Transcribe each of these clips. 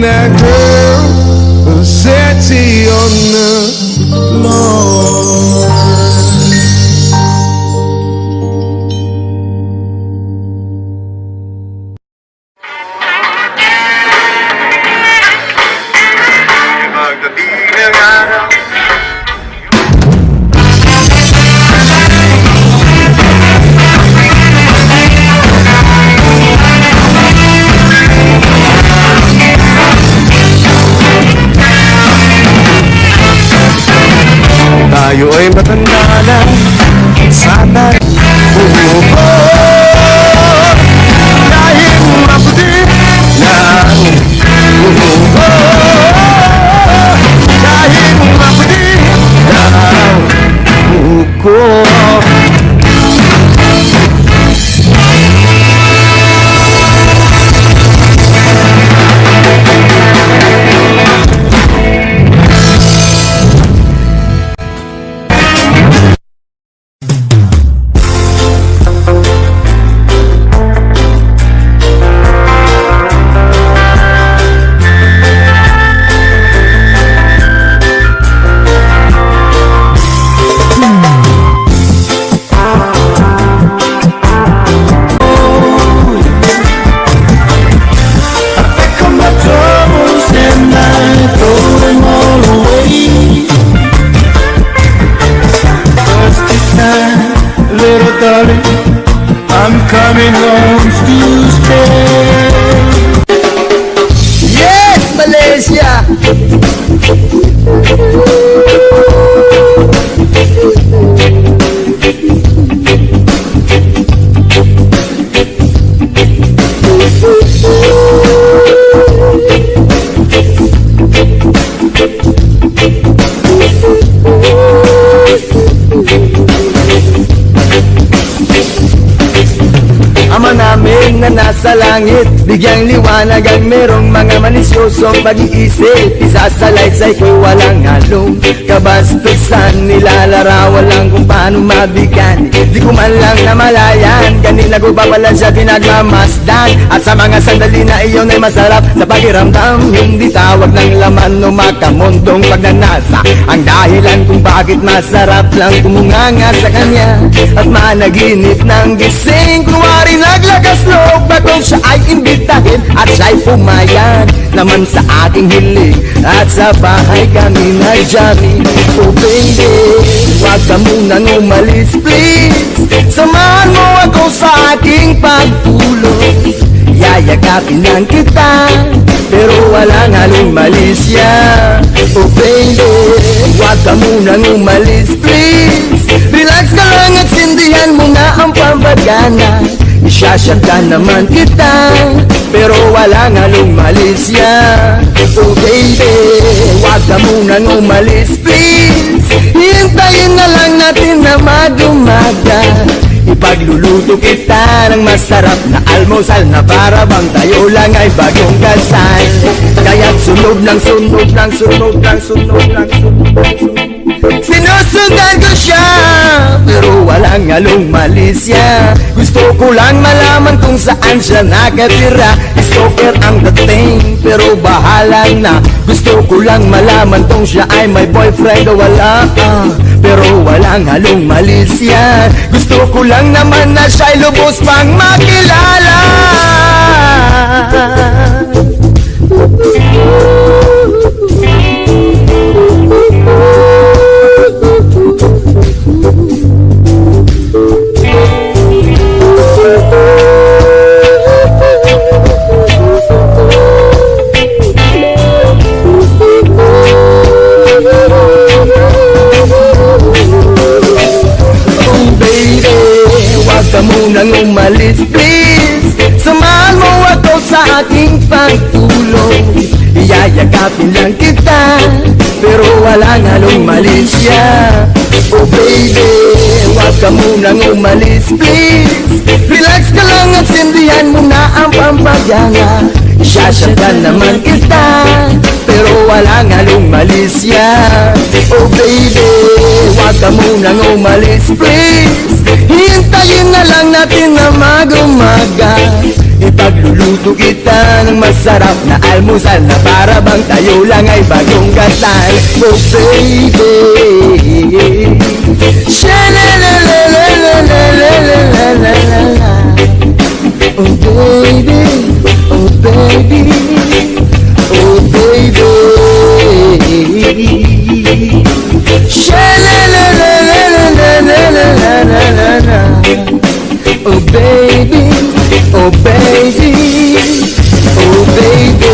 that girl a city on the lawn. Tayo ay matanda na, sana bumubog dahil maputi ng bumubog dahil maputi ng buko. I'm coming home to stay. Yes, Malaysia! Ama namin na nasa langit, bigyang liwanag ang merong mga malisyosong pag-iisip. Isasalaysay ko walang halong kabastusan, nilalarawan lang kung paano mabigan. Di ko man lang namalayan, kanina ko pa pala siya pinagmamasdan. At sa mga sandali na iyon ay masarap sa pakiramdam, hindi tawag ng laman o makamundong pagnanasa ang dahilan kung bakit masarap lang kumunganga sa kanya. At managinip ng gising, kunwari naglagas loob bagong siya ay imbitahin at siya'y pumayag naman sa ating hiling. At sa bahay kami nag-jamming. Oh baby, huwag ka munang umalis please, samahan mo ako sa aking pagtulog. Yayagapin lang kita pero walang halong malisya. Oh baby, huwag ka munang umalis please, relax ka lang at sindihan mo na ang pambagana. Isyasyantan naman kita pero walang halong malisya. Oh baby, huwag ka munang umalis please, hintayin na lang natin na madumaga. Ipagluluto kita ng masarap na almusal na para bang tayo lang ay bagong kasal. Kaya't sunog ng sunog ng sunog ng sunog ng sunog. Sinusundan ko siya pero walang halong malisya. Gusto ko lang malaman kung saan siya nakatira. Stalker ang dating pero bahala na. Gusto ko lang malaman kung siya ay may boyfriend o wala, pero walang halong malisya. Gusto ko lang naman na siya'y lubos pang makilala. Munang umalis please, samahan mo ako sa aking pagtulog. Iyayagapin lang kita pero walang halong malisya. Oh baby, huwag ka munang umalis please, relax ka lang at sindihan mo na ang pampagana. Isyasyakan naman kita pero walang halong malisya. Oh baby, huwag ka munang umalis please, hintayin na lang natin na mag-umaga. Ipagluluto kita ng masarap na almusal, na para bang tayo lang ay bagong kasal. Oh baby, sha-la-la-la-la-la-la-la-la-la. Oh baby, oh baby, oh baby, sha-la-la-la-la-la-la-la-la-la. Oh baby, oh baby, oh baby.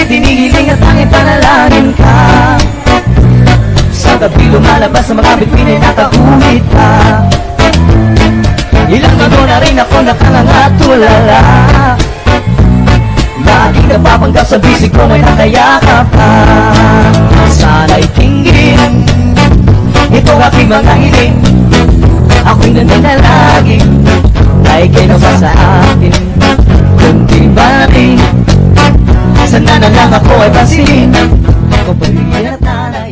Hinihiling at tanging panalangin ka. Sa gabi lumalabas sa mga bituin ay nakaulit ka. Ilang bago na rin ako nakangangatulala. Lagi napapanggap sa bisig ko may nakayakap ka. Sana'y tinggin itong aking mga hiling. Ako'y nananalangin na ika'y nasa sa akin. Kundi ba rin sana na lang ako ay pansinin kung pag-ibig at nanay